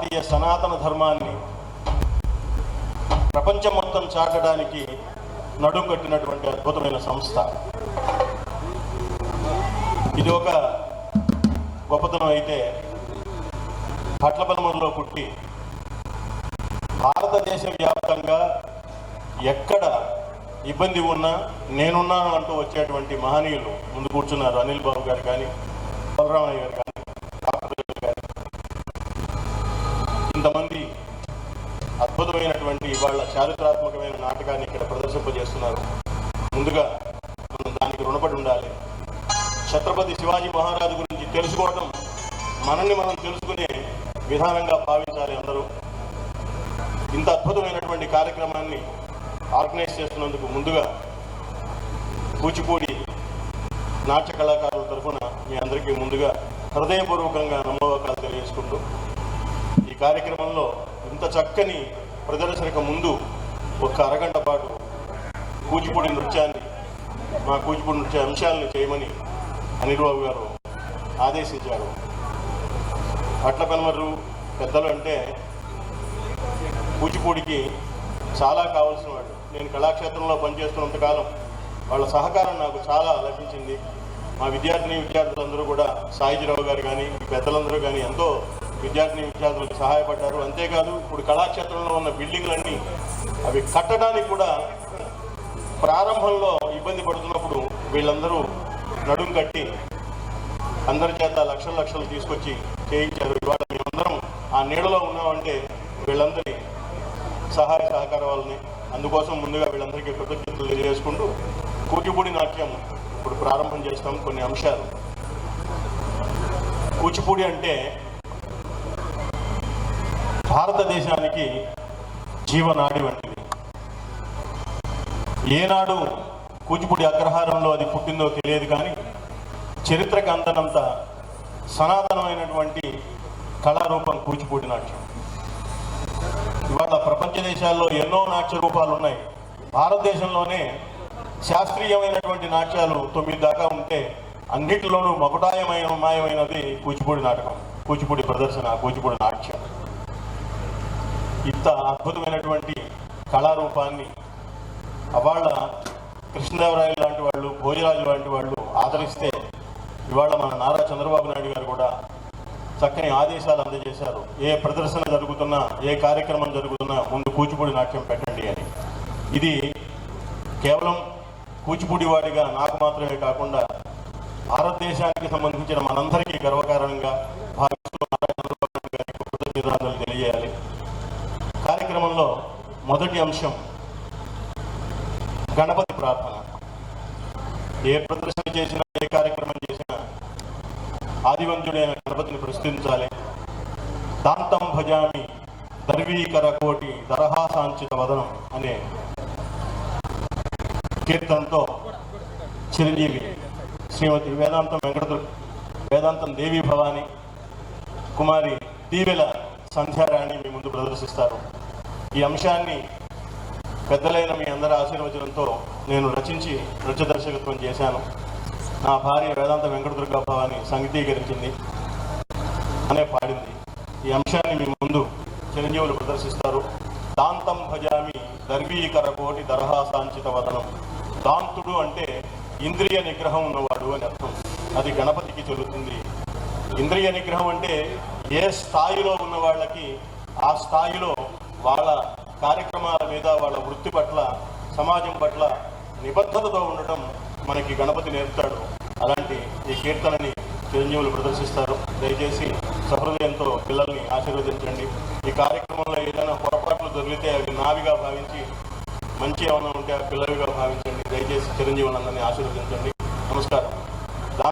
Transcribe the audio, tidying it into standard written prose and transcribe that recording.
భారతీయ సనాతన ధర్మాన్ని ప్రపంచం మొత్తం చాటడానికి నడుం కట్టినటువంటి అద్భుతమైన సంస్థ. ఇది ఒక గొప్పతనం అయితే, పట్లపల్మూరులో పుట్టి భారతదేశ వ్యాప్తంగా ఎక్కడ ఇబ్బంది ఉన్నా నేనున్నాను అంటూ వచ్చేటువంటి మహనీయులు ముందు కూర్చున్నారు. అనిల్ బాబు గారు కానీ, బలరామయ్య గారు కానీ, డాక్టర్ గారు, ఇంతమంది అద్భుతమైనటువంటి వాళ్ళ చారిత్రాత్మకమైన నాటకాన్ని ఇక్కడ ప్రదర్శింపజేస్తున్నారు. ముందుగా మనం దానికి రుణపడి ఉండాలి. ఛత్రపతి శివాజీ మహారాజు గురించి తెలుసుకోవడం మనల్ని మనం తెలుసుకునే విధానంగా భావించాలి అందరూ. ఇంత అద్భుతమైనటువంటి కార్యక్రమాన్ని ఆర్గనైజ్ చేస్తున్నందుకు ముందుగా కూచిపూడి నాట్య కళాకారుల తరఫున మీ అందరికీ ముందుగా హృదయపూర్వకంగా నమోకాలు తెలియజేసుకుంటూ, ఈ కార్యక్రమంలో ఇంత చక్కని ప్రదర్శనకు ముందు ఒక అరగంట పాటు కూచిపూడి నృత్యాన్ని, మా కూచిపూడి నృత్య అంశాలను చేయమని అనిల్ బాబు గారు ఆదేశించారు. పట్లపల్మరు పెద్దలు అంటే కూచిపూడికి చాలా కావాల్సిన వాడు. నేను కళాక్షేత్రంలో పనిచేస్తున్నంతకాలం వాళ్ళ సహకారం నాకు చాలా లభించింది. మా విద్యార్థులందరూ కూడా, సాయిజీరావు గారు కానీ, పెద్దలందరూ కానీ ఎంతో విద్యార్థులకు సహాయపడ్డారు. అంతేకాదు, ఇప్పుడు కళాక్షేత్రంలో ఉన్న బిల్డింగ్లన్నీ అవి కట్టడానికి కూడా ప్రారంభంలో ఇబ్బంది పడుతున్నప్పుడు వీళ్ళందరూ నడుం కట్టి అందరి చేత లక్షలు తీసుకొచ్చి చేయించారు. ఇవాళ మేమందరం ఆ నీడలో ఉన్నామంటే వీళ్ళందరి సహాయ సహకారాలని. అందుకోసం ముందుగా వీళ్ళందరికీ కృతజ్ఞతలు తెలియజేసుకుంటూ, కూచిపూడి నాట్యం ఇప్పుడు ప్రారంభం చేస్తాం. కొన్ని అంశాలు. కూచిపూడి అంటే భారతదేశానికి జీవనాడి వంటిది. ఏనాడు కూచిపూడి అగ్రహారంలో అది పుట్టిందో తెలియదు, కానీ చరిత్రకు అందనంత సనాతనమైనటువంటి కళారూపం కూచిపూడి నాట్యం. ఇవాళ ప్రపంచ దేశాల్లో ఎన్నో నాట్య రూపాలు ఉన్నాయి. భారతదేశంలోనే శాస్త్రీయమైనటువంటి నాట్యాలు 9 దాకా ఉంటే అన్నిటిలోనూ మాయమైనది కూచిపూడి నాటకం, కూచిపూడి ప్రదర్శన, కూచిపూడి నాట్యం. ఇంత అద్భుతమైనటువంటి కళారూపాన్ని అవాళ కృష్ణదేవరాయలు లాంటి వాళ్ళు, భోజరాజు లాంటి వాళ్ళు ఆదరిస్తే, ఇవాళ మన నారా చంద్రబాబు నాయుడు గారు కూడా చక్కని ఆదేశాలు అందజేశారు. ఏ ప్రదర్శన జరుగుతున్నా, ఏ కార్యక్రమం జరుగుతున్నా ముందు కూచిపూడి నాట్యం పెట్టండి అని. ఇది కేవలం కూచిపూడి వాడిగా నాకు మాత్రమే కాకుండా భారతదేశానికి సంబంధించిన మనందరికీ గర్వకారణంగా భావిస్తూ నారా చంద్రబాబు నాయుడు గారికి కృతజ్ఞతలు తెలియజేయాలి. కార్యక్రమంలో మొదటి అంశం గణపతి ప్రార్థన. ఏ ప్రదర్శన చేసినా, ఏ కార్యక్రమం చేసినా ఆదివంతుడైన గణపతిని ప్రశ్నించాలి. దాంతం భజామి దర్వీకర కోటి దరహాసాంచిత వదనం అనే కీర్తనతో చిరంజీవి శ్రీమతి వేదాంతం దేవి భవాని కుమారి దీవెల సంధ్యారాణి మీ ముందు ప్రదర్శిస్తారు. ఈ అంశాన్ని పెద్దలైన మీ అందరి ఆశీర్వచనంతో నేను రచించి నృత్య దర్శకత్వం చేశాను. నా భార్య వేదాంత వెంకటదుర్గ భవాని సంగీతీకరించింది, అనే పాడింది. ఈ అంశాన్ని మీ ముందు చిరంజీవులు ప్రదర్శిస్తారు. దాంతం భజామి దర్వీకర కోటి దరహాసాంచిత వదనం. దాంతుడు అంటే ఇంద్రియ నిగ్రహం ఉన్నవాడు అని అర్థం. అది గణపతికి చెల్లుతుంది. ఇంద్రియ నిగ్రహం అంటే ఏ స్థాయిలో ఉన్న వాళ్ళకి ఆ స్థాయిలో వాళ్ళ కార్యక్రమాల మీద, వాళ్ళ వృత్తి పట్ల, సమాజం పట్ల నిబద్ధతతో ఉండటం మనకి గణపతి నేర్పుతాడు. అలాంటి ఈ కీర్తనని చిరంజీవులు ప్రదర్శిస్తారు. దయచేసి సహృదయంతో పిల్లల్ని ఆశీర్వదించండి. ఈ కార్యక్రమంలో ఏదైనా పొరపాట్లు దొరికితే అవి నావిగా భావించి, మంచి ఏమైనా ఉంటే పిల్లలుగా భావించండి. దయచేసి చిరంజీవులందరినీ ఆశీర్వదించండి. నమస్కారం.